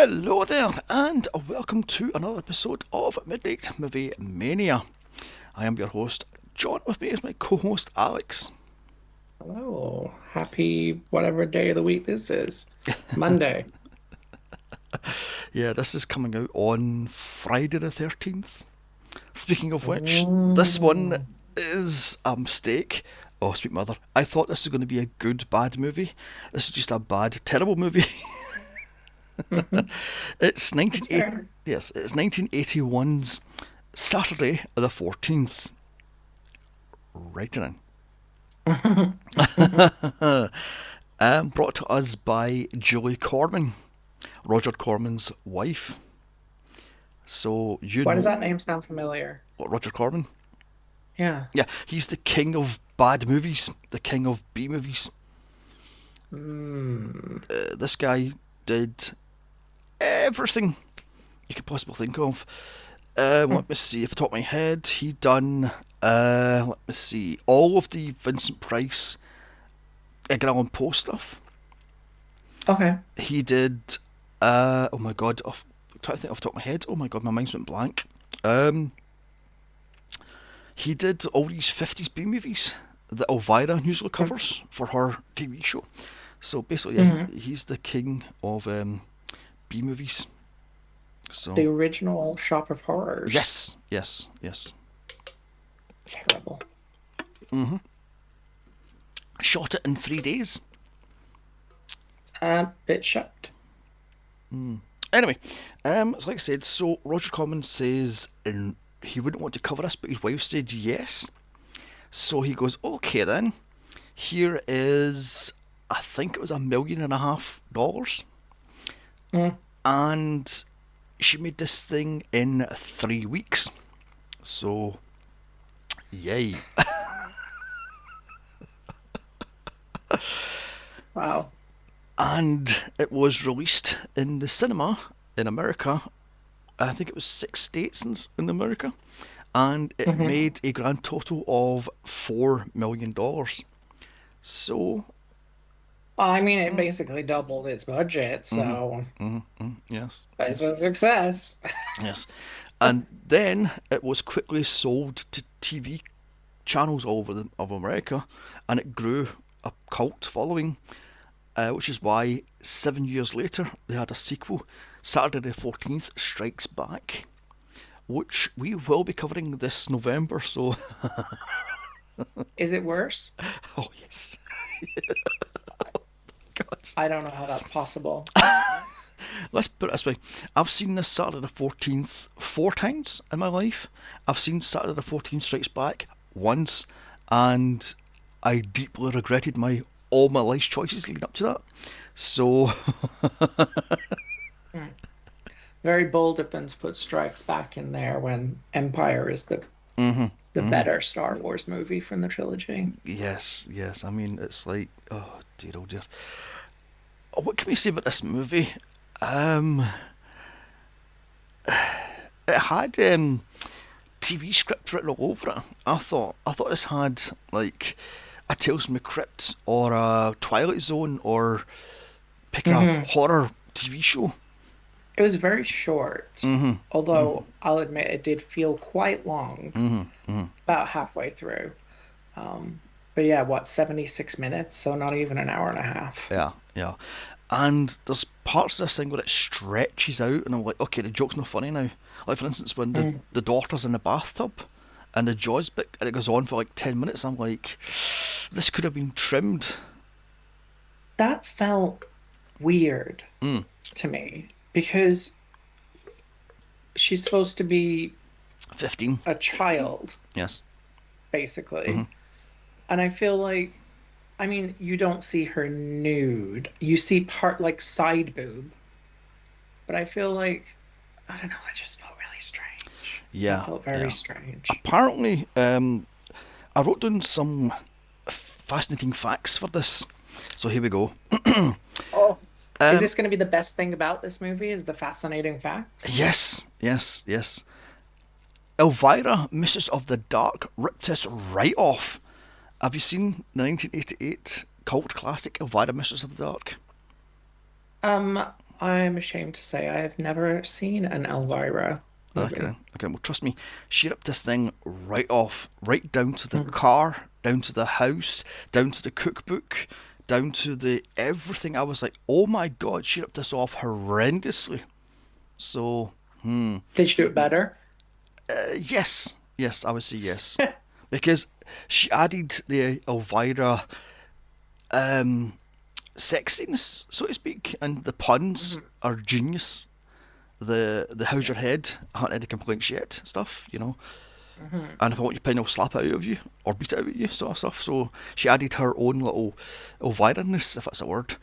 Hello there, and welcome to another episode of Midnight Movie Mania. I am your host, John. With me is my co-host, Alex. Hello. Happy whatever day of the week this is. Monday. Yeah, this is coming out on Friday the 13th. Speaking of which, this one Mm. is a mistake. Oh, sweet mother. I thought this was going to be a good, bad movie. This is just a bad, terrible movie. Mhm. It's That's 1980. fair. Yes, it's 1981's Saturday the 14th. Right in. Brought to us by Julie Corman, Roger Corman's wife. So you Why does know that name sound familiar? what Roger Corman? Yeah. Yeah, he's the king of bad movies, the king of B movies. Mm. This guy did everything you could possibly think of. Hmm. Let me see, off the top of my head, he done. Let me see, all of the Vincent Price Edgar Allan Poe stuff. Okay. He did. Oh my god, I'm trying to think off the top of my head. Oh my god, my mind's went blank. Um, he did all these 50s B movies that Elvira usually covers for her TV show. So basically, yeah, Mm-hmm. he's the king of B movies. The So original Shop of Horrors. yes, yes, yes. Terrible. hmm Shot it in 3 days. Bit shocked. Mm. Anyway, so like I said, so Roger Corman says he wouldn't want to cover this, but his wife said yes. So he goes, okay then. Here is, I think it was $1.5 million, Mm. and she made this thing in 3 weeks. So, yay! Wow. And it was released in the cinema in America. I think it was 6 states in America, and it Mm-hmm. made a grand total of $4 million. So, I mean, it mm, basically doubled its budget, hmm so yes, it's a success. yes. And then it was quickly sold to TV channels all over of America, and it grew a cult following, which is why 7 years later they had a sequel, Saturday the 14th Strikes Back, which we will be covering this November. So, Is it worse? oh yes, God. I don't know how that's possible. Let's put it this way: I've seen this Saturday the 14th 4 times in my life. I've seen Saturday the 14th Strikes Back once, and I deeply regretted all my life's choices leading up to that. So, Hmm. Very bold of them to put Strikes Back in there when Empire is hmm the hmm better Star Wars movie from the trilogy. yes, yes. I mean, it's like, oh dear, oh dear. What can we say about this movie? Um, it had TV script written all over it. I thought this had like a Tales from the Crypt or a Twilight Zone or pick a Hmm. horror TV show. It was very short, hmm hmm although I'll admit it did feel quite long hmm about halfway through. But yeah, what, 76 minutes? So not even an hour and a half. Yeah, yeah. And there's parts of this thing where it stretches out, and I'm like, okay, the joke's not funny now. Like for instance, when the Mm. the daughter's in the bathtub, and the Jaws bit, and it goes on for like 10 minutes. I'm like, this could have been trimmed. That felt weird Mm, to me because she's supposed to be 15. a child, Yes. hmm basically. And I feel like, I mean, you don't see her nude. You see part like side boob, but I feel like, I don't know, it just felt really strange. It Yeah, felt very yeah. strange. Apparently, I wrote down some fascinating facts for this. So here we go. Oh, is Um, this going to be the best thing about this movie? Is the fascinating facts? yes, yes, yes. Elvira, Mistress of the Dark, ripped this right off. Have you seen the 1988 cult classic Elvira, Mistress of the Dark? Um, I'm ashamed to say I have never seen an Elvira Okay, movie. okay. Well, trust me, she ripped this thing right off, right down to the Mm. car, down to the house, down to the cookbook, down to the everything. I was like, oh my god, she ripped this off horrendously. So, Did you do it better? yes, yes, I would say yes, because she added the Elvira um, sexiness, so to speak, and the puns Mhm. are genius. The how's Yeah. your head? I haven't had a complaint yet stuff, Hmm. And if I want you pin, I'll slap it out of you or beat it out of you, sort of stuff. So she added her own little Elvira-ness, if that's a word,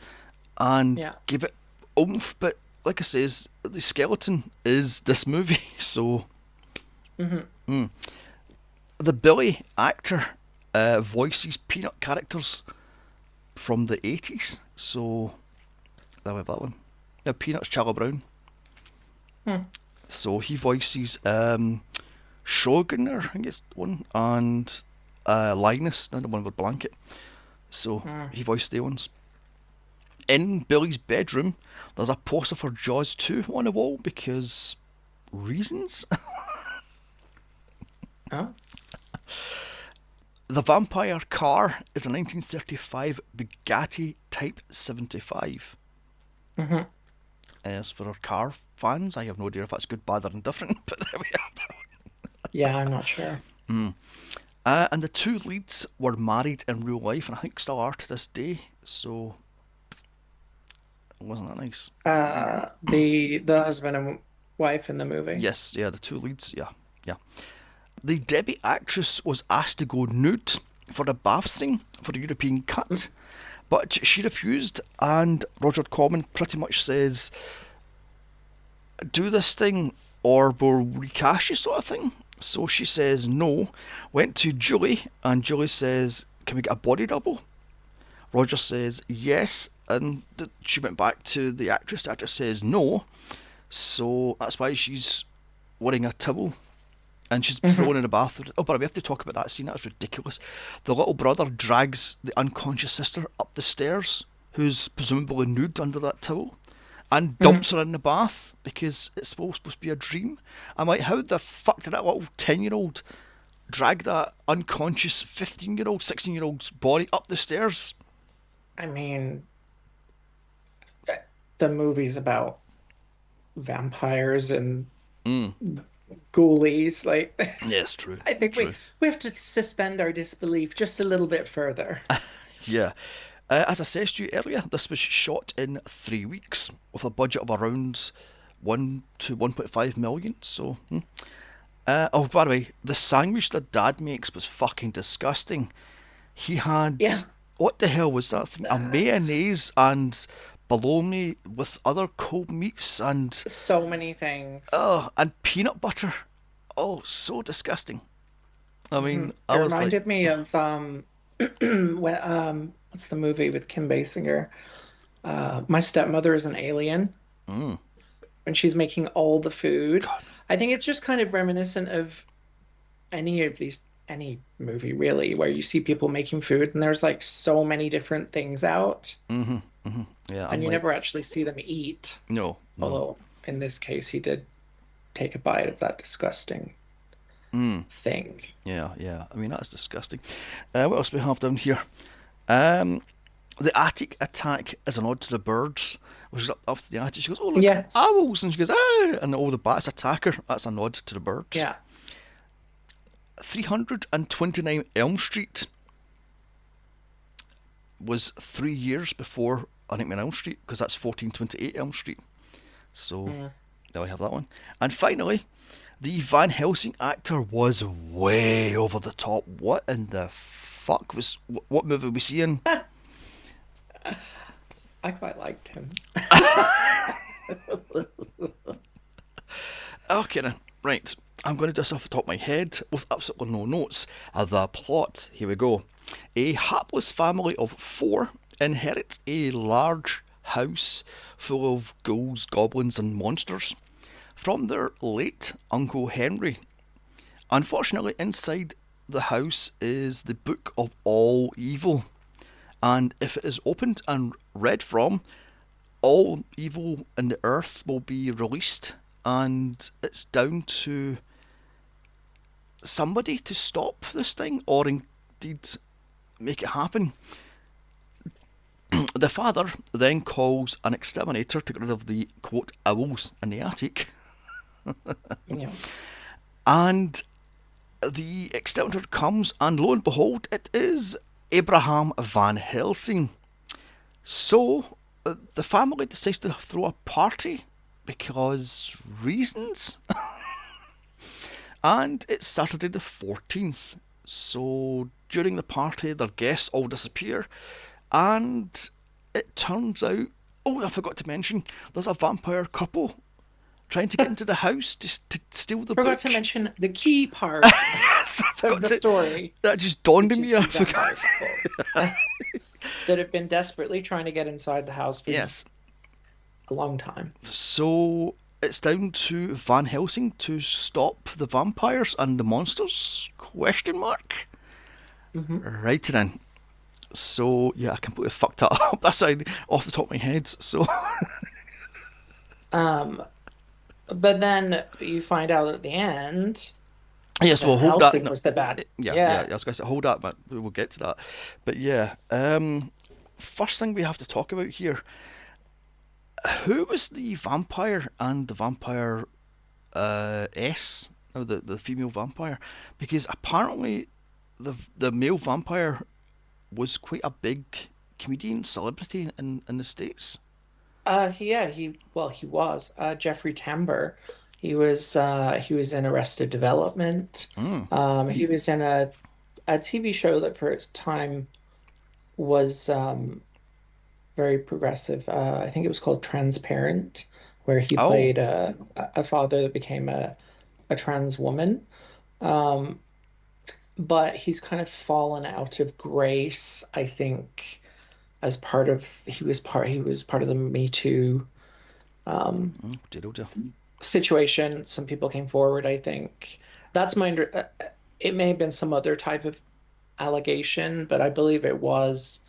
and Yeah. gave it oomph. But like I says, the skeleton is this movie. So Hmm. the Billy actor voices Peanut characters from the 80s. So there we have that one. Now Peanut's Charlie Brown. Hmm. So he voices Shogunner, I think it's one, and Linus, now the one with blanket. So Hmm. he voiced the ones. In Billy's bedroom, there's a poster for Jaws 2 on the wall because reasons. Oh. The vampire car is a 1935 Bugatti Type 75. Hmm. As for our car fans, I have no idea if that's good, bad, or indifferent, but there we are. Yeah, I'm not sure. And the two leads were married in real life, and I think still are to this day. So wasn't that nice? The husband and wife in the movie. Yes, yeah, the two leads, yeah, yeah. The Debbie actress was asked to go nude for a bath scene for the European cut, but she refused, and Roger Corman pretty much says, do this thing or we'll recast you, sort of thing. So she says no, went to Julie, and Julie says, can we get a body double? Roger says yes, and she went back to the actress. The actress says no, so that's why she's wearing a towel and she's thrown Hmm. in the bath. Oh, but we have to talk about that scene. That's ridiculous. The little brother drags the unconscious sister up the stairs, who's presumably nude under that towel, and Hmm. dumps her in the bath because it's supposed to be a dream. I'm like, how the fuck did that little 10-year-old drag that unconscious 15-year-old, 16-year-old's body up the stairs? I mean, the movie's about vampires and Mm. ghoulies. Like, Yes, true, I think we true. we have to suspend our disbelief just a little bit further. Yeah. As I said to you earlier, this was shot in 3 weeks with a budget of around 1 to 1.5 million. So, oh, by the way, the sandwich that Dad makes was fucking disgusting. He had, Yeah. what the hell was that thing? A mayonnaise and bologna with other cold meats and So many things. and peanut butter. Oh, so disgusting. I Hmm. mean, It I was like, reminded me of what's the movie with Kim Basinger? My Stepmother is an Alien, mm, when she's making all the food. God. I think it's just kind of reminiscent of any movie really, where you see people making food and there's like so many different things out, Yeah, I'm and you like, never actually see them eat. no, no. Although in this case, he did take a bite of that disgusting Mm. thing. Yeah, yeah. I mean, that's disgusting. What else we have down here? Um, the attic attack is a nod to the birds, which is up to the attic. She goes, "Oh look, Yes. owls!" And she goes, "Ah!" And all the bats attack her. That's a nod to the birds. Yeah. 329 Elm Street was 3 years before A Nightmare on Elm Street because that's 1428 Elm Street. So Mm. there we have that one. And finally, the Van Helsing actor was way over the top. What in the fuck was what movie was he in? I quite liked him. Okay then, right. I'm going to do this off the top of my head with absolutely no notes. The plot. Here we go. A hapless family of four inherits a large house full of ghouls, goblins, and monsters from their late Uncle Henry. Unfortunately, inside the house is the Book of All Evil, and if it is opened and read from, all evil in the earth will be released, and it's down to somebody to stop this thing, or indeed make it happen. The father then calls an exterminator to get rid of the quote owls in the attic, Yeah. and the exterminator comes, and lo and behold, it is Abraham Van Helsing. So the family decides to throw a party because reasons, and it's Saturday the 14th. So during the party, their guests all disappear, and it turns out. Oh, I forgot to mention, there's a vampire couple trying to get into the house to steal the Forgot to book. mention the key part Yes, I of forgot the to. story, That just dawned which on is me. I the forgot. vampire couple that have been desperately trying to get inside the house for Yes. a long time. So it's down to Van Helsing to stop the vampires and the monsters? Question mark. Hmm. Right then. So yeah, I completely fucked that up. That's off the top of my head. So Um, but then you find out at the end yes, we'll Van hold that. Helsing No, was the bad. yeah. Yeah. I was gonna say hold that, but we'll get to that. But yeah, first thing we have to talk about here: who was the vampire and the vampire S? No, the female vampire, because apparently the male vampire was quite a big comedian celebrity in the States. Yeah, he was Jeffrey Tambor. He was in Arrested Development. Mm. He was in a TV show that for its time was very progressive. I think it was called Transparent, where he Oh, played a father that became a trans woman. Um, but he's kind of fallen out of grace, I think, as part of he was part of the Me Too dear, oh dear. situation. Some people came forward, I think. That's my under it may have been some other type of allegation, but I believe it was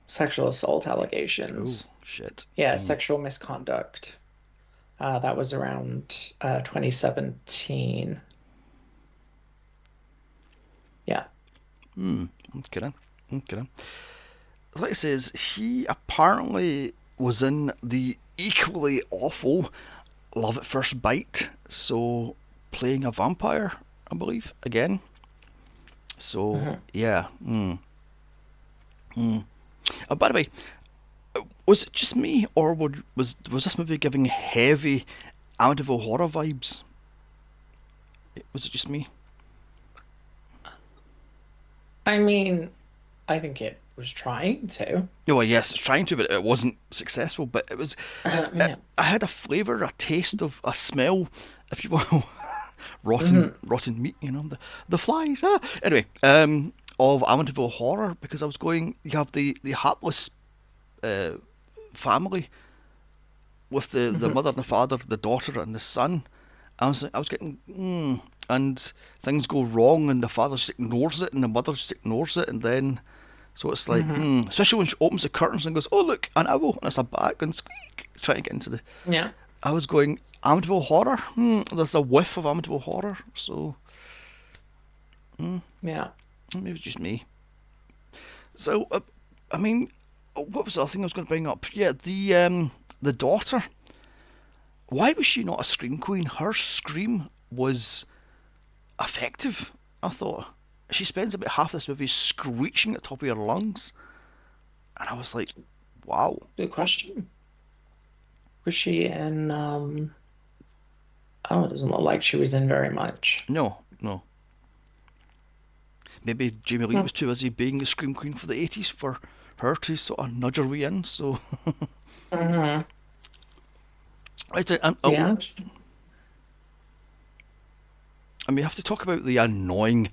sexual assault Oh, allegations. shit. Yeah, Mm. sexual misconduct. That was around 2017. Yeah. Mm. Okay then. Okay then. Like it says, he apparently was in the equally awful Love at First Bite, so playing a vampire, I believe, again. So, Hmm. yeah. Mm. By the way, was it just me, or was this movie giving heavy Amityville horror vibes? Was it just me? I mean, I think it was trying to. No, well, yes, it's trying to, but it wasn't successful. But it was, Yeah. I had a flavour, a taste of a smell, if you will, Hmm. rotten meat. The flies. Ah. Anyway, of Amityville horror, because I was going. You have the hapless uh, family with the Hmm. mother and the father, the daughter and the son. I was getting and things go wrong, and the father just ignores it, and the mother just ignores it, and then so it's like Hmm. especially when she opens the curtains and goes, "Oh look, an owl," and it's a bat and squeak, trying to get into the. Yeah. I was going Amityville horror. There's a whiff of Amityville horror, so Yeah. maybe it's just me. So I mean, what was the other thing I was going to bring up? Yeah, the daughter. Why was she not a scream queen? Her scream was effective, I thought. She spends about half this movie screeching at the top of her lungs, and I was like, wow. Good question. Was she in oh, it doesn't look like she was in very much. No, no. Maybe Jamie Lee Hmm. was too busy being the scream queen for the 80s for her to sort of nudge her way in, so. Hmm. Right, Yeah. and we have to talk about the annoying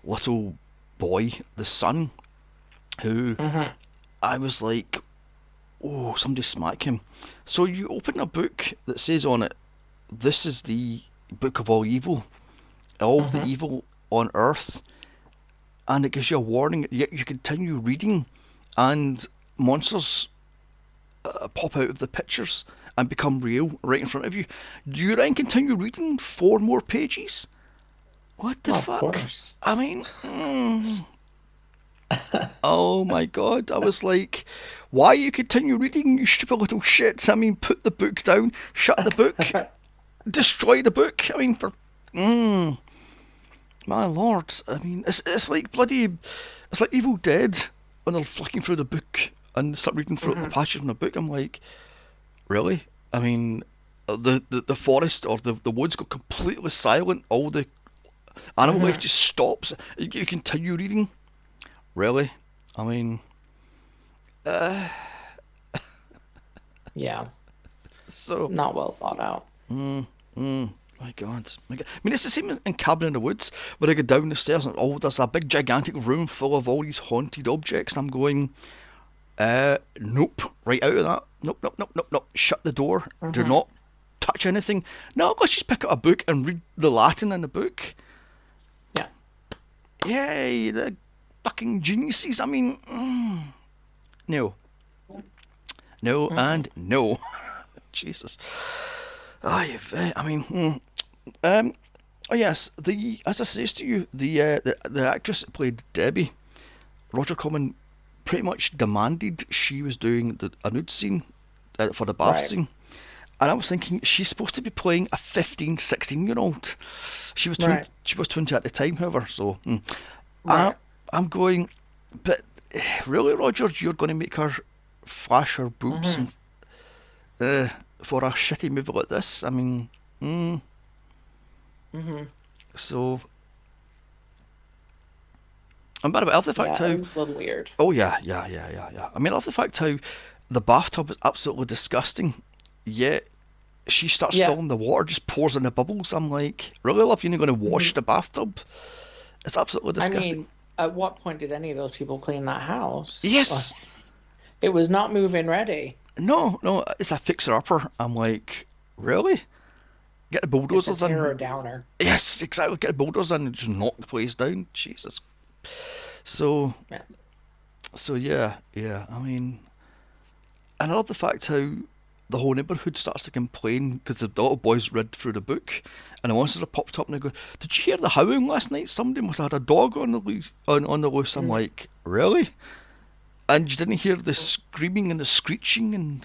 little boy, the son, who Hmm. I was like, oh, somebody smack him. So you open a book that says on it, this is the book of all of the Hmm. evil on earth, and it gives you a warning, yet you continue reading, and monsters pop out of the pictures and become real right in front of you. Do you then continue reading 4 more pages? What the Of fuck? course. I mean, oh my god. I was like, why you continue reading, you stupid little shit? I mean, put the book down, shut the book, destroy the book. I mean, for. Mm, my lord. I mean, it's like bloody. It's like Evil Dead when they're flicking through the book and start reading through the Hmm. passage from the book. I'm like, really? I mean, the forest or the woods go completely silent. All the animal life Hmm. just stops. You continue reading. Really? I mean, uh, Yeah, so. not well thought out. Mm, my God. My God. I mean, it's the same in Cabin in the Woods, where I go down the stairs and there's a big gigantic room full of all these haunted objects, and I'm going, nope, right out of that. Nope, nope, nope, nope, nope. Shut the door. Do Hmm. not touch anything. No, let's just pick up a book and read the Latin in the book. Yeah. Yay, the fucking geniuses. I mean, no, no, Mm-mm. and no. Jesus. I mean, um, oh yes, the as I says to you, the actress that played Debbie, Roger Corman, pretty much demanded she was doing a nude scene for the bath Right. scene. And I was thinking she's supposed to be playing a 15, 16 year old. She was 20. Right. She was 20 at the time, however. So I, Right. I'm going, but really, Roger, you're going to make her flash her boobs Hmm. and uh, for a shitty movie like this? I mean, mm, Hmm. so. And by the way, I love the fact Yeah, it how. was a little weird. Oh yeah, yeah, yeah, yeah, yeah. I mean, I love the fact how the bathtub is absolutely disgusting, yet she starts Yeah. filling the water, just pours in the bubbles. I'm like, really, love, you're not going to wash Hmm. the bathtub? It's absolutely I disgusting. mean, at what point did any of those people clean that house? Yes, It was not move-in ready. no, no, it's a fixer-upper. I'm like, really? Get the It's a bulldozers terror in. downer. Yes, exactly. Get the bulldozers in and just knock the place down. Jesus. So, Yeah. so yeah, yeah. I mean, and I love the fact how the whole neighbourhood starts to complain because the little boys read through the book, and the monsters are popped up and they go, "Did you hear the howling last night? Somebody must have had a dog on the loose." On the loose. I'm Mm. like, really? And you didn't hear the screaming and the screeching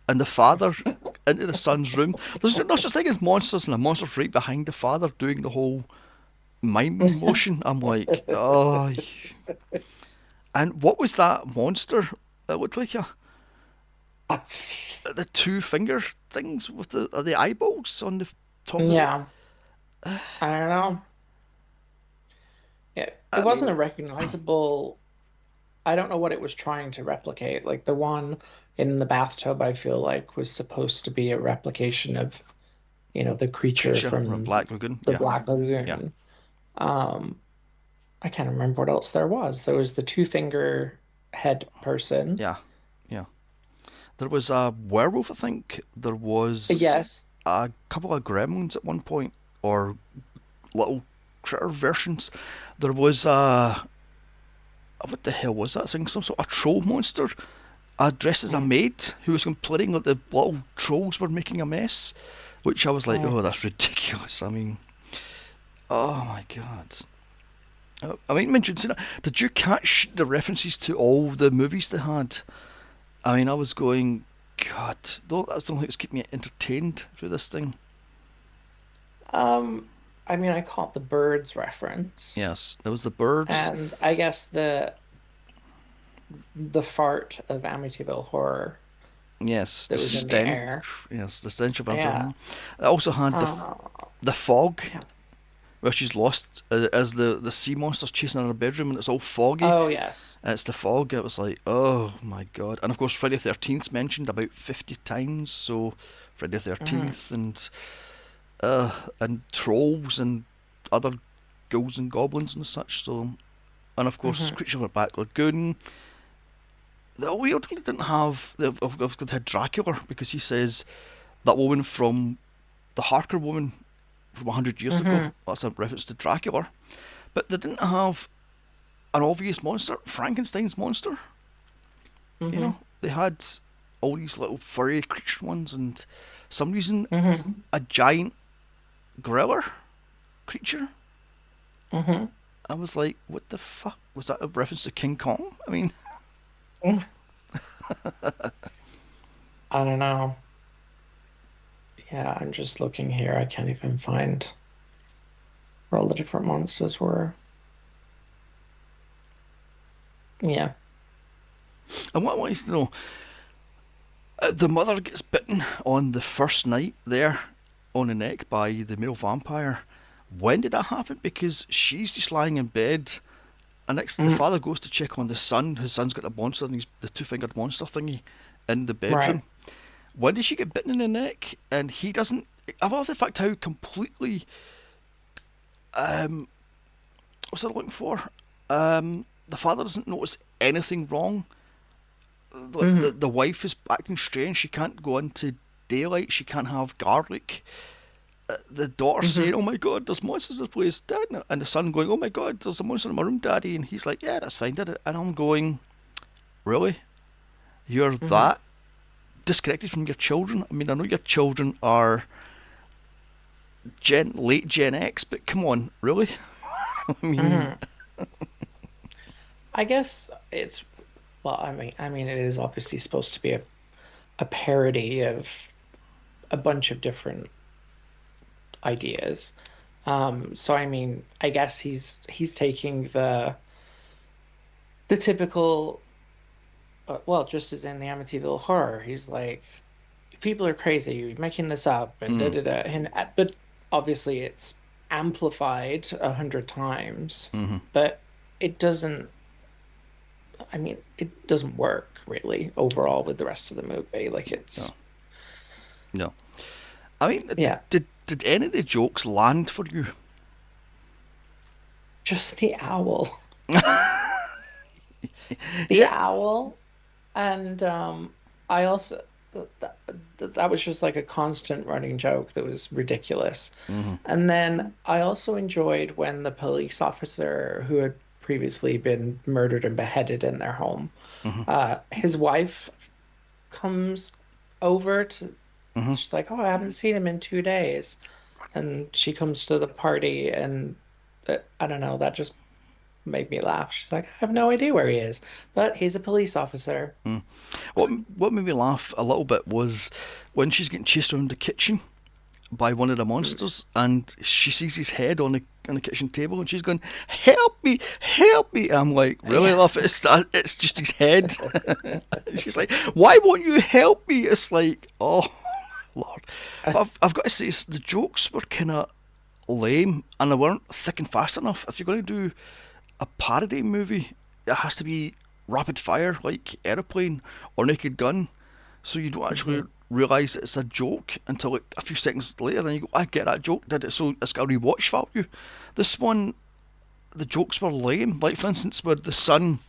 and the father into the son's room. There's no such thing as monsters, and the monster's right behind the father doing the whole mime motion. I'm like, oh. And what was that monster? It looked like the two finger things with the eyeballs on the top of the. Yeah, I don't know. It I wasn't mean, a recognizable. I don't know what it was trying to replicate. Like the one in the bathtub, I feel like was supposed to be a replication of, the creature creature from from Black Lagoon. the Yeah, Black yeah, Lagoon. Um, I can't remember what else there was. There was the two finger head person. yeah, yeah. There was a werewolf, I think. There was Yes. a couple of gremlins at one point, or little critter versions. There was a what the hell was that thing? Some sort of troll monster dressed as a Mm, maid who was complaining that the little trolls were making a mess. Which I was like, mm. oh, that's ridiculous. I mean, oh my god. I mean, mentioned, did you catch the references to all the movies they had? I mean, I was going, God, that's the only thing that's keeping me entertained through this thing. Um, I mean, I caught the birds reference, Yes, there was the birds. and I guess the fart of Amityville Horror Yes, the that was in the stench. air. Yes, the stench of Yeah. alcohol. I also had Uh, the fog, yeah. where she's lost as the sea monster's chasing her in her bedroom and it's all foggy. Oh, yes. It's the fog. It was like, oh my god. And of course, Friday the 13th mentioned about 50 times. So, Friday the Hmm. 13th and trolls and other ghouls and goblins and such. So, and of course, Hmm. Creature of the Black Lagoon. They weirdly didn't have. They've had Dracula because he says that woman from the Harker woman from 100 years ago. Hmm. That's a reference to Dracula. But they didn't have an obvious monster, Frankenstein's monster. You Hmm. know, they had all these little furry creature ones, and some reason Hmm. a giant gorilla creature. Hmm. I was like, what the fuck? Was that a reference to King Kong? I mean, I don't know. Yeah, I'm just looking here. I can't even find where all the different monsters were. Yeah. and what I wanted to know, the mother gets bitten on the first night there on the neck by the male vampire. When did that happen? Because she's just lying in bed, and next the Mm, father goes to check on the son. His son's got a monster, and he's the two-fingered monster thingy in the bedroom. right. When did she get bitten in the neck? And he doesn't. I love the fact how completely what's I looking for? The father doesn't notice anything wrong. Hmm. The wife is acting strange. She can't go into daylight. She can't have garlic. The daughter saying, Hmm. "Oh my God, there's monsters in the place, Dad," and the son going, "Oh my God, there's a monster in my room, Daddy," and he's like, "Yeah, that's fine, Dad." And I'm going, "Really? You're Hmm. that disconnected from your children? I mean, I know your children are late Gen X, but come on, really? I mean, Hmm. I guess it's well, I mean, it is obviously supposed to be a parody of a bunch of different ideas. So I mean, I guess he's taking the typical well, just as in the Amityville Horror, he's like, people are crazy, you're making this up, and da mm, da da. And but obviously it's amplified 100 times, mm-hmm, but it doesn't. I mean, it doesn't work really overall with the rest of the movie. Like no, it's no. I mean, yeah, did any of the jokes land for you? just the owl, the Yeah. owl, and I also that was just like a constant running joke that was ridiculous. Mm-hmm, And then I also enjoyed when the police officer who had previously been murdered and beheaded in their home, mm-hmm, his wife comes over to, mm-hmm. she's like, "Oh, I haven't seen him in 2 days." And she comes to the party and I don't know, that just made me laugh. She's like, "I have no idea where he is, but he's a police officer." Mm. What made me laugh a little bit was when she's getting chased around the kitchen by one of the Mm. monsters, and she sees his head on the kitchen table, and she's going, "Help me, help me!" I'm like, "Really, Yeah. love? It's just his head." She's like, "Why won't you help me?" It's like, oh Lord. But I've got to say, the jokes were kind of lame, and they weren't thick and fast enough. If you're going to do a parody movie, it has to be rapid fire, like Aeroplane or Naked Gun, so you don't actually Mhm. realise it's a joke until like a few seconds later, and you go, "I get that joke, did it?" So it's got a rewatch value. This one, the jokes were lame. Like for instance, where the son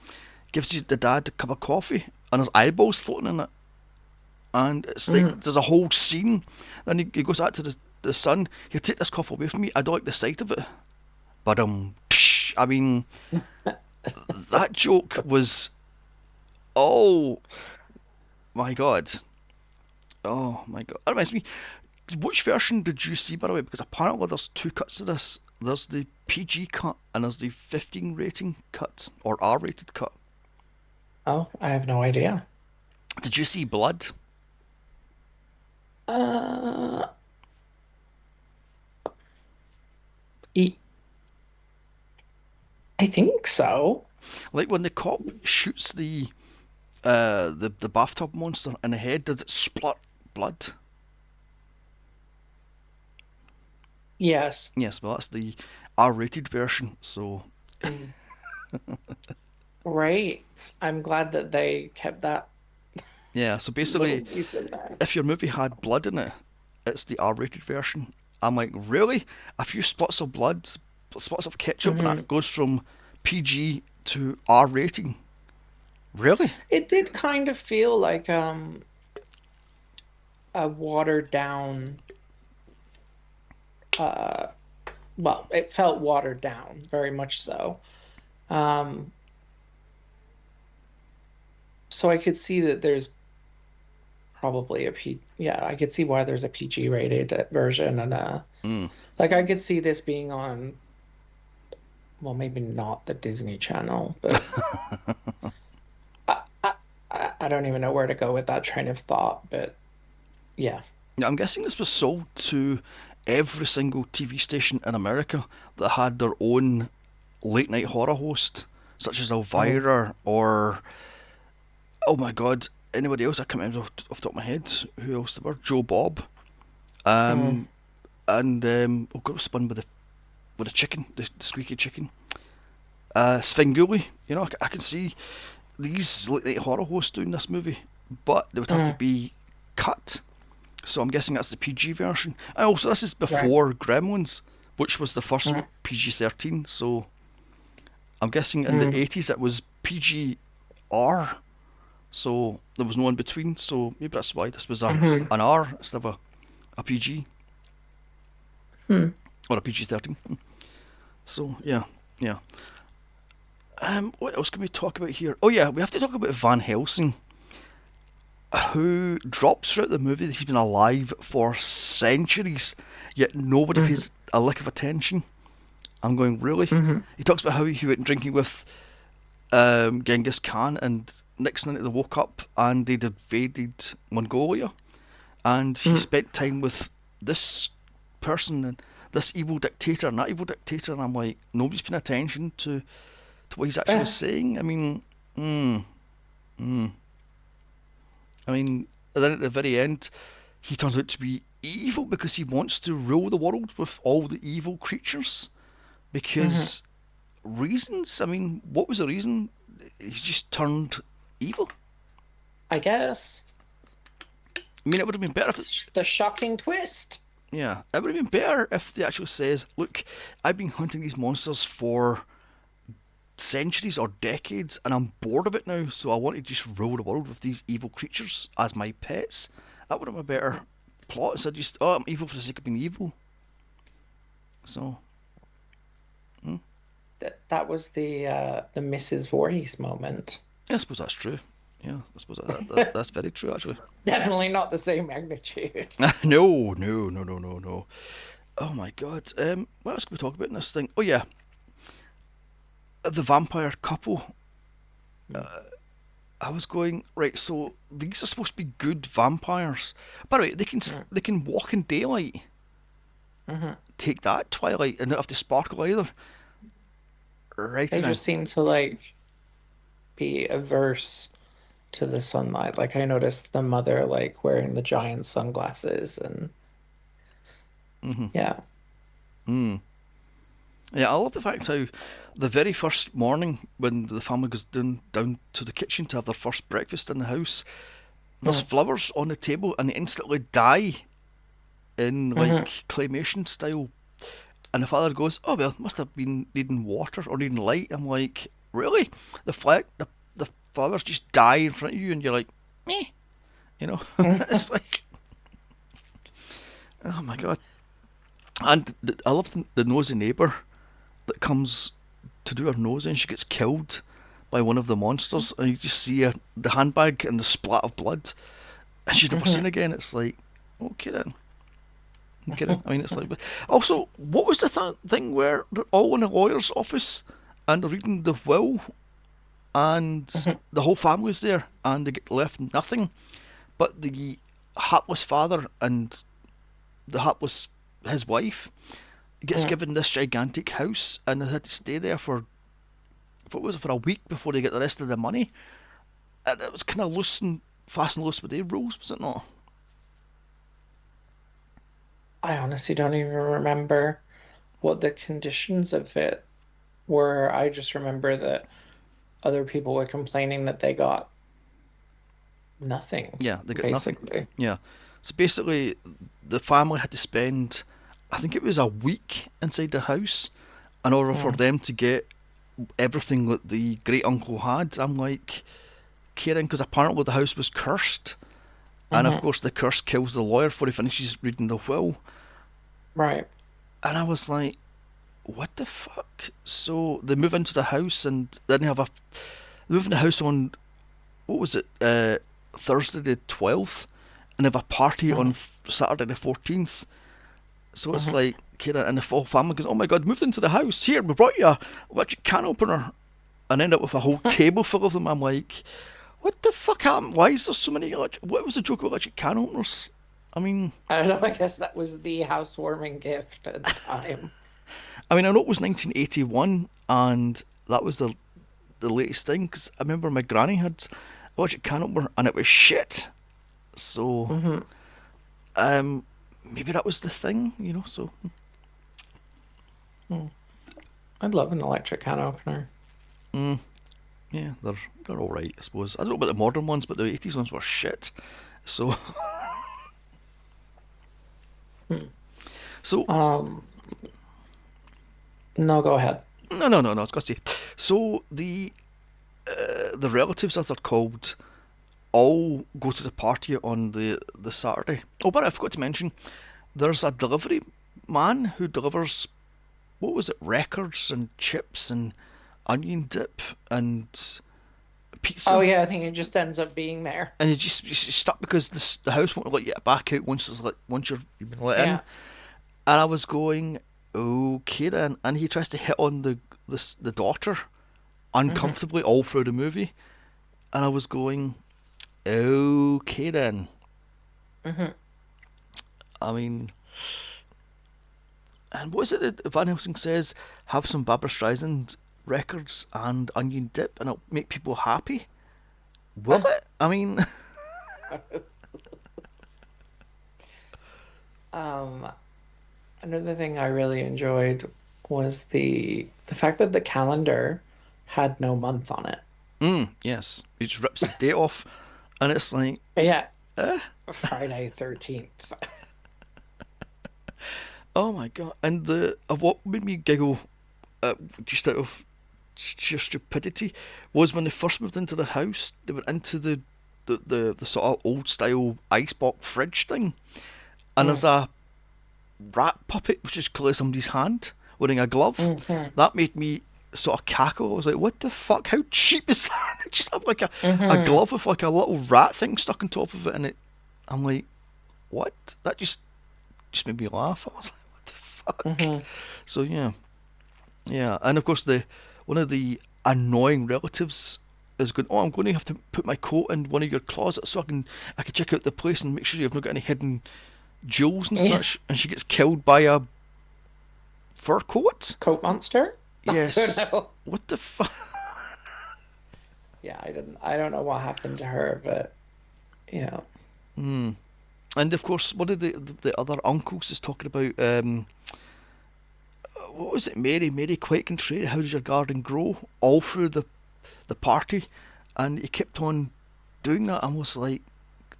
gives the dad a cup of coffee and his eyeballs floating in it, and it's like Mhm. there's a whole scene. Then he goes out to the son. Here, take this coffee away from me. I don't like the sight of it. But I mean, that joke was, oh my god. Oh my god. That reminds me, which version did you see, by the way? Because apparently there's two cuts of this. There's the PG cut and there's the 15 rating cut or R rated cut. Oh, I have no idea. Did you see blood? Uh, e- I think so. Like when the cop shoots the bathtub monster in the head, does it splut blood? Yes. Yes, well that's the R rated version. So Mm. Great. I'm glad that they kept that yeah, so little basically, piece in there. if your movie had blood in it, it's the R rated version. I'm like, really? A few spots of blood, spots of ketchup, and Hmm. that goes from PG to R rating. Really? It did kind of feel like a watered down uh well, it felt watered down, very much so. Um So I could see that there's probably a yeah, I could see why there's a PG rated version and Mm. like I could see this being on, well, maybe not the Disney Channel, but I, I I don't even know where to go with that train of thought, but yeah. Yeah, I'm guessing this was sold to every single TV station in America that had their own late night horror host, such as Mm, Elvira or, oh my god, anybody else I can't remember off the top of my head who else there were. Joe Bob. mm, Um, and oh god, it was spun with a chicken, the squeaky chicken. Svengoolie. You know, I can see these late night horror hosts doing this movie, but they would have to mm, be cut. So I'm guessing that's the PG version. And also, this is right. before Gremlins, which was the first Mm, PG-13. So I'm guessing in the mm, 80s it was PG-R. So there was no in between. So maybe that's why this was mm, an R instead of a PG mm, or a PG-13. So yeah, yeah. What else can we talk about here? Oh yeah, we have to talk about Van Helsing, who drops throughout the movie that he's been alive for centuries, yet nobody mm, pays a lick of attention. I'm going, really? mm, He talks about how he went drinking with Genghis Khan, and next minute they woke up and they'd invaded Mongolia, and he mm. spent time with this person and this evil dictator and that evil dictator, and I'm like, nobody's paying attention to what he's actually Eh, saying. I mean, mm, mm. I mean, then at the very end, he turns out to be evil because he wants to rule the world with all the evil creatures. mhm. Because reasons? I mean, what was the reason? He just turned evil. I guess. I mean, it would have been better if, The shocking twist. yeah, it would have been better if they actually says, "Look, I've been hunting these monsters for centuries or decades, and I'm bored of it now. So I want to just rule the world with these evil creatures as my pets." That would have been a better plot instead of just, "Oh, I'm evil for the sake of being evil." So, mm, That was the Mrs. Voorhees moment. yeah, I suppose that's true. Yeah, I suppose that's very true actually. Definitely not the same magnitude. No, no, no, no, no, no. Oh my god. What else can we talk about in this thing? Oh yeah, the vampire couple. Mm, I was going right. So these are supposed to be good vampires. By the way, mm, they can walk in daylight. mhm. Take that, Twilight, and not have to sparkle either. Right They now. just seem to like be averse to the sunlight. Like I noticed the mother like wearing the giant sunglasses and Mhm. yeah. Mm. Yeah, I love the fact how the very first morning when the family goes down to the kitchen to have their first breakfast in the house, there's Mm, flowers on the table and they instantly die in mhm. like claymation style. And the father goes, "Oh well, must have been needing water or needing light." I'm like, "Really? The flowers just die in front of you, and you're like, meh, you know?" It's like, oh my god. And I love the nosy neighbour that comes to do her nose, and she gets killed by one of the monsters, and you just see the handbag and the splat of blood, and she's never seen Mhm. again. It's like, okay then. Get it? I mean, it's like. But also, what was the thing where they're all in a lawyer's office and they're reading the will, and Mhm. the whole family's there, and they get left nothing, but the hapless father and the hapless his wife gets Mhm. given this gigantic house, and they had to stay there for what was it, for a week before they get the rest of the money. And it was kind of loose and fast and loose with their rules, was it not? I honestly don't even remember what the conditions of it were. I just remember that other people were complaining that they got nothing, Yeah, they got nothing. basically. Yeah. So basically, the family had to spend, I think it was a week inside the house in order for Mm, them to get everything that the great uncle had. I'm like, caring because apparently the house was cursed. And of hmm. course, the curse kills the lawyer before he finishes reading the will. Right. And I was like, what the fuck? So they move into the house and then they have a. They move in the house on what was it? Thursday the 12th, and have a party on Hmm. Saturday the 14th. So it's Hmm. like, Kira and the full family goes, "Oh my god, moved into the house. Here, we brought you a electric can opener," and end up with a whole table full of them. I'm like, what the fuck happened? Why is there so many electric? What was the joke with electric can openers? I mean, I don't know. I guess that was the housewarming gift at the time. I know it was 1981, and that was the latest thing. Because I remember my granny had electric can opener, and it was shit. So, Hmm. um, maybe that was the thing. So, I'd love an electric can opener. mm, yeah, they're all right, I suppose. I don't know about the modern ones, but the 80s ones were shit. So, Hmm. so Um, no, go ahead. no, no, no, no. I was gonna say. So the relatives, as they're called, all go to the party on the Saturday. Oh, but I forgot to mention, there's a delivery man who delivers, what was it, records and chips and onion dip and Oh pizza. yeah, I think it just ends up being there. And you're stuck because the house won't let you back out once you've been let in. Yeah. And I was going, okay then. And he tries to hit on the daughter Hmm. uncomfortably all through the movie. And I was going, okay then. Hmm. I mean, and what is it that Van Helsing says? Have some Barbra Streisand records and onion dip, and it'll make people happy. Will it? I mean, Um, Another thing I really enjoyed was the fact that the calendar had no month on it. yes, he just rips a date off, and it's like, Yeah, eh, Friday 13th. oh my god. And what made me giggle, just out of sheer stupidity, was when they first moved into the house. They went into the sort of old style icebox fridge thing, and there's Mm, a rat puppet, which is clearly somebody's hand, wearing a glove. hmm. That made me sort of cackle. I was like, what the fuck? How cheap is that? It just have like a Hmm. glove with like a little rat thing stuck on top of it, and I'm like, what? That just made me laugh. I was like, what the fuck? Hmm. So yeah, yeah, and of course the one of the annoying relatives is going, oh, I'm going to have to put my coat in one of your closets so I can check out the place and make sure you've not got any hidden jewels and Yeah. such. And she gets killed by a fur coat. Coat monster? I don't Yes. know. What the fuck? Yeah, I don't know what happened to her, but yeah. Mm. And of course, one of the other uncles is talking about what was it? Mary, quite contrary. How does your garden grow? All through the party, and he kept on doing that. I was like,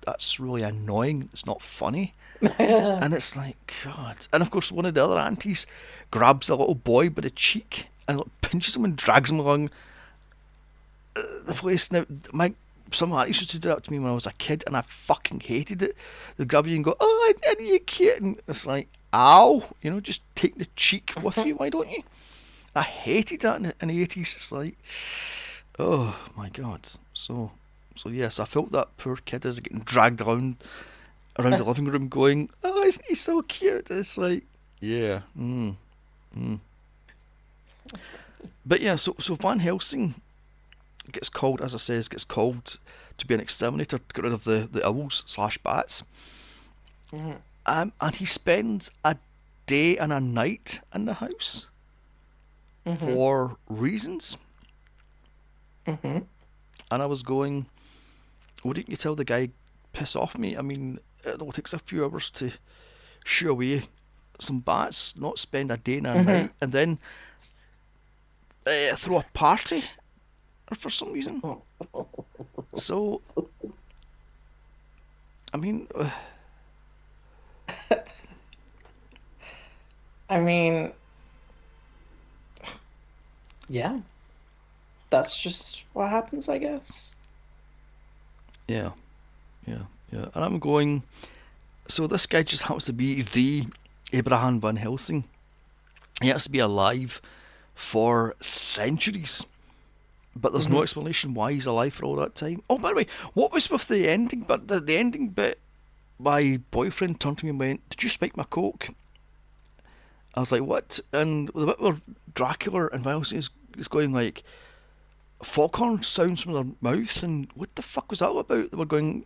that's really annoying. It's not funny. And it's like, God. And of course, one of the other aunties grabs the little boy by the cheek and like, pinches him and drags him along the place. Now, my some aunties used to do that to me when I was a kid, and I fucking hated it. They'd grab you and go, "Oh, I need you, kid," and it's like, "Ow!" Just take the cheek with you. Why don't you? I hated that in the 80s. It's like, oh my God. So yes, I felt that poor kid is getting dragged around the living room going, "Oh, isn't he so cute?" It's like, yeah. Mm. But yeah, so Van Helsing gets called, as I says, gets called to be an exterminator to get rid of the owls slash bats. Hmm. And he spends a day and a night in the house Hmm. for reasons. Hmm. And I was going, why didn't you tell the guy, piss off me? I mean, it only takes a few hours to shoo away some bats, not spend a day and a night, Hmm. and then throw a party for some reason. So, I mean, I mean, yeah, that's just what happens, I guess. yeah, yeah, yeah. And I'm going, so this guy just happens to be the Abraham Van Helsing. He has to be alive for centuries. but there's no Hmm. explanation why he's alive for all that time. Oh, by the way, what was with the ending? But the ending bit, my boyfriend turned to me and went, "Did you spike my coke?" I was like, "What?" And the bit where Dracula and Violence is going like foghorn sounds from their mouth, and what the fuck was that all about? They were going.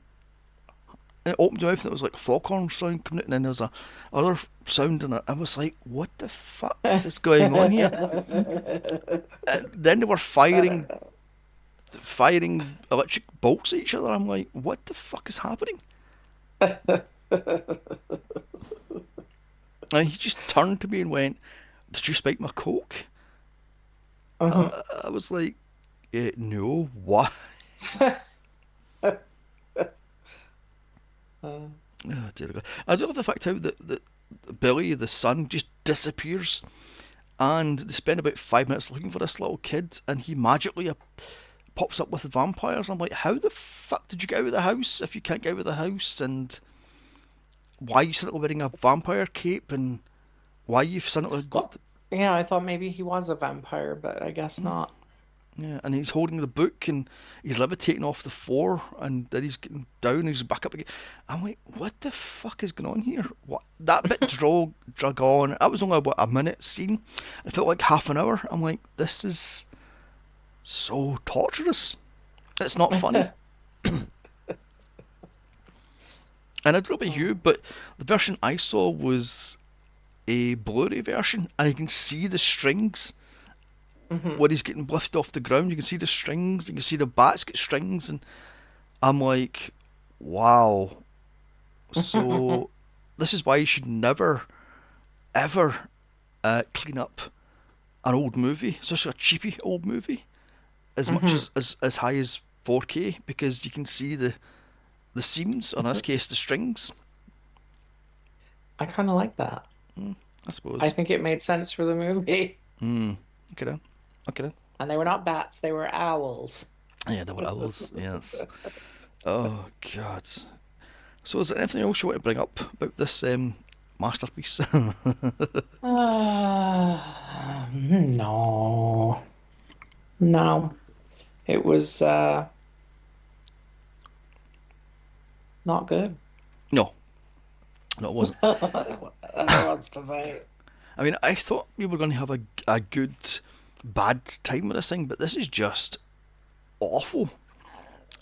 And it opened your mouth and it was like foghorn sound coming out, and then there was a other sound, and I was like, "What the fuck is going on here?" Then they were I don't firing electric bolts at each other. I'm like, "What the fuck is happening?" know. And he just turned to me and went, "Did you spike my coke?" Uh-huh. I was like, "No, what?" Uh, Oh, dear God. I do love the fact how that Billy, the son, just disappears, and they spend about 5 minutes looking for this little kid, and he magically pops up with the vampires. I'm like, how the fuck did you get out of the house if you can't get out of the house? And why are you suddenly wearing a vampire cape? And why you've suddenly got well, yeah, I thought maybe he was a vampire, but I guess not. yeah, and he's holding the book and he's levitating off the floor, and then he's getting down and he's back up again. I'm like, what the fuck is going on here? What that bit drug on. That was only about a minute scene. It felt like half an hour. I'm like, this is so torturous. It's not funny. And I don't know about you, Oh. but the version I saw was a Blu-ray version, and you can see the strings Hmm. when he's getting lifted off the ground. You can see the strings. You can see the bats get strings, and I'm like, wow. So this is why you should never, ever clean up an old movie, especially a cheapy old movie, as much Hmm. as high as 4K, because you can see the seams, or in this case, the strings. I kind of like that. Mm, I I suppose. think it made sense for the movie. Mm, okay then. Okay then. And they were not bats, they were owls. Yeah, the owls. Yes. Oh God. So is there anything else you want to bring up about this masterpiece? No. No. It was not good. No, no, it wasn't. I don't know what else to say. I mean, I thought we were going to have a good, bad time with this thing, but this is just awful.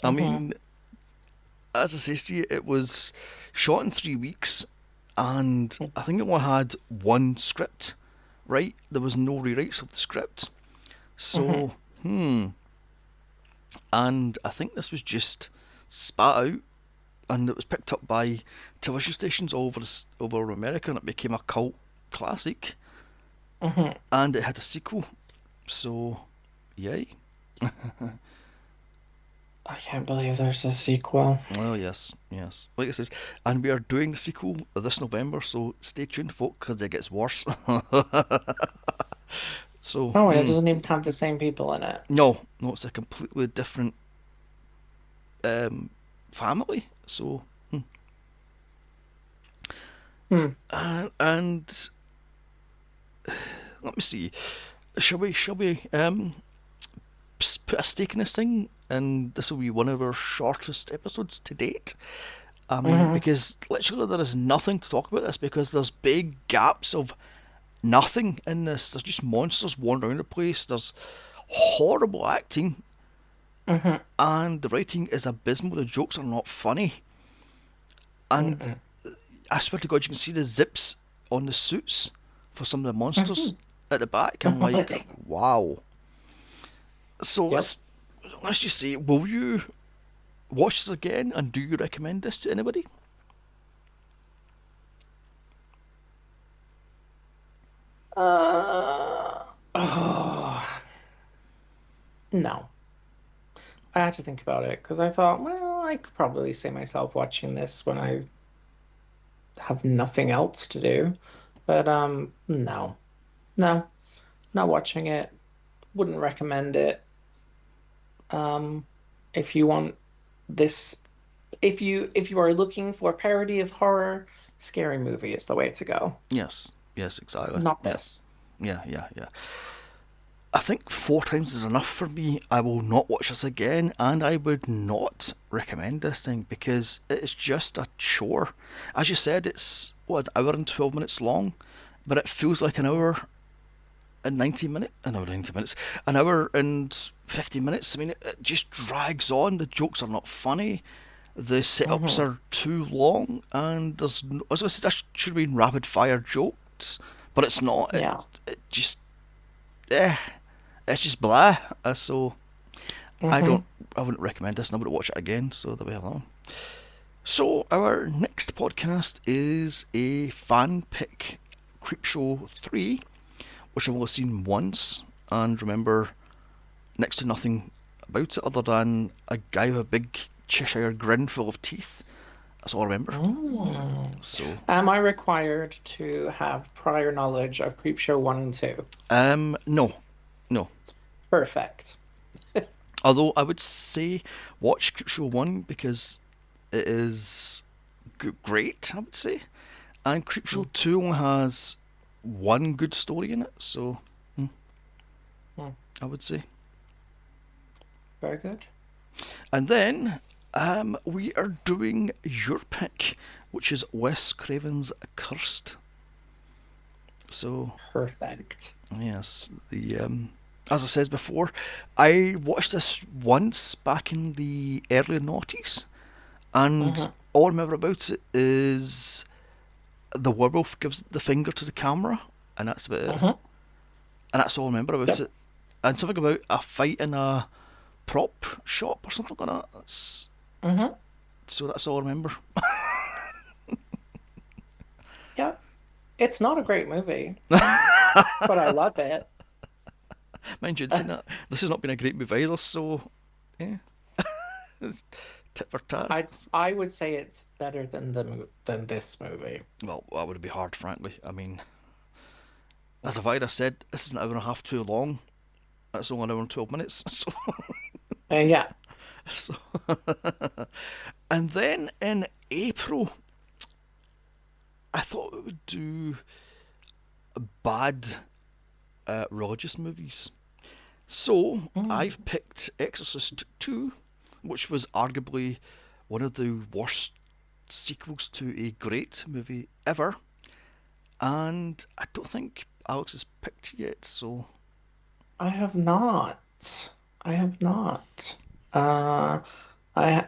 I Hmm. mean, as I say to you, it was shot in 3 weeks, and I think it only had one script, right? There was no rewrites of the script. Hmm. So, and I think this was just spat out, and it was picked up by television stations all over America, and it became a cult classic, Hmm. and it had a sequel. So, yay. I can't believe there's a sequel. Well, yes, yes. Like it says, and we are doing the sequel this November, so stay tuned, folks, because it gets worse. So, Oh, and it doesn't even have the same people in it. no, no, it's a completely different um, family. So, Hmm. and let me see. Shall we put a stake in this thing? And this will be one of our shortest episodes to date. I mean, Hmm. because literally there is nothing to talk about this because there's big gaps of nothing in this. There's just monsters wandering around the place. There's horrible acting, Hmm. and the writing is abysmal. The jokes are not funny, and Hmm. I swear to God, you can see the zips on the suits for some of the monsters Hmm. at the back. I'm like, wow. So Yep. let's just say, will you watch this again, and do you recommend this to anybody? Oh, no. I had to think about it because I thought, well, I could probably see myself watching this when I have nothing else to do. But no. No, not watching it. Wouldn't recommend it. Um, if you want this, if you are looking for a parody of horror, Scary Movie is the way to go. Yes, yes, exactly. Not Yeah, this. yeah, yeah, yeah. I think 4 times is enough for me. I will not watch this again, and I would not recommend this thing because it's just a chore. As you said, it's what, an hour and 12 minutes long, but it feels like an Mhm. hour and 90 minutes. An hour and 90 minutes, an hour and 50 minutes. I mean, it just drags on. The jokes are not funny. The setups Mhm. are too long, and there's no, I was gonna say that should have been rapid fire jokes, but it's not. It Yeah. it just eh, it's just blah. So I don't. Mhm. I wouldn't recommend this, and I wouldn't watch it again. So there we have that one. So our next podcast is a fan pick, Creepshow 3, which I've only seen once, and remember next to nothing about it other than a guy with a big Cheshire grin full of teeth. That's all I remember. Mm. So, Am I required to have prior knowledge of Creepshow 1 and 2? no, no. Perfect. Although I would say watch Creepshow 1 because it is great, I would say. And Creepshow Mm, 2 only has one good story in it, so mm. I would say. Very good. And then we are doing your pick, which is Wes Craven's Cursed. So, Perfect. yes, the as I said before, I watched this once back in the early noughties, and Hmm. all I remember about it is the werewolf gives the finger to the camera, and that's about it. Hmm. And that's all I remember about Yep. it. And something about a fight in a prop shop or something like that. Hmm. So that's all I remember. Yep. It's not a great movie, but I love it. Mind you, this has not been a great movie either. So yeah, tit for tat. I would say it's better than than this movie. Well, that would be hard, frankly. I mean, as I've already said, this is an hour and a half too long. That's only an hour and 12 minutes. So, Yeah. so and then in April, I thought we would do bad religious movies. So Mm. I've picked Exorcist 2, which was arguably one of the worst sequels to a great movie ever. And I don't think Alex has picked yet, so. I have not. I have not. Uh, I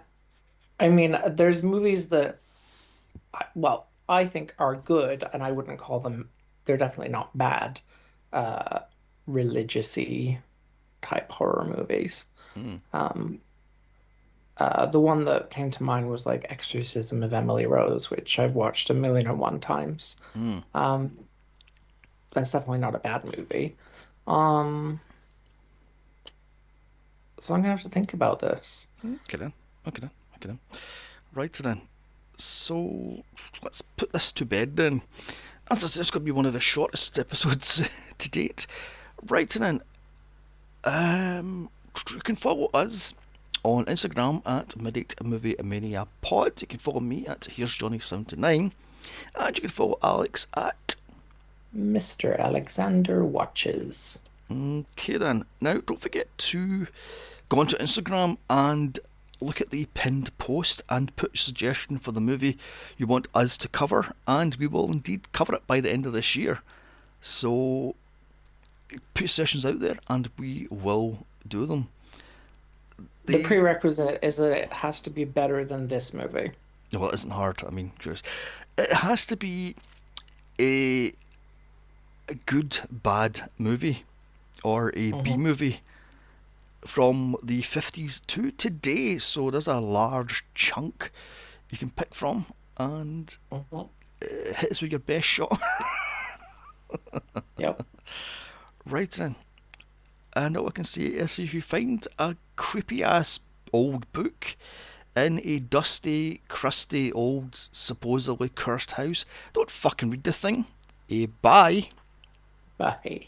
I mean, there's movies that well, I think are good, and I wouldn't call them. They're definitely not bad. Uh, Religious-y type horror movies. Mm, Um, the one that came to mind was like Exorcism of Emily Rose, which I've watched a million and one times. mm, Um, that's definitely not a bad movie. Um, so I'm gonna have to think about this. okay then. Okay then. Okay then. Right then. So let's put this to bed then. As I said, it's going to be one of the shortest episodes to date. Right then. You can follow us on Instagram at Midnight Movie Mania Pod. You can follow me at Here's Johnny79. And you can follow Alex at. Mr. Alexander Watches. Okay then. Now, don't forget to go onto Instagram and look at the pinned post and put your suggestion for the movie you want us to cover, and we will indeed cover it by the end of this year. So put your suggestions out there, and we will do them. The The prerequisite is that it has to be better than this movie. well, it isn't hard. I mean, it has to be a, a good bad movie or a B Hmm. movie from the 50s to today. So there's a large chunk you can pick from, and Hmm. hit us with your best shot. Yep. Right then. And all I can say is if you find a creepy ass old book in a dusty, crusty, old, supposedly cursed house, don't fucking read the thing. Bye. Bye.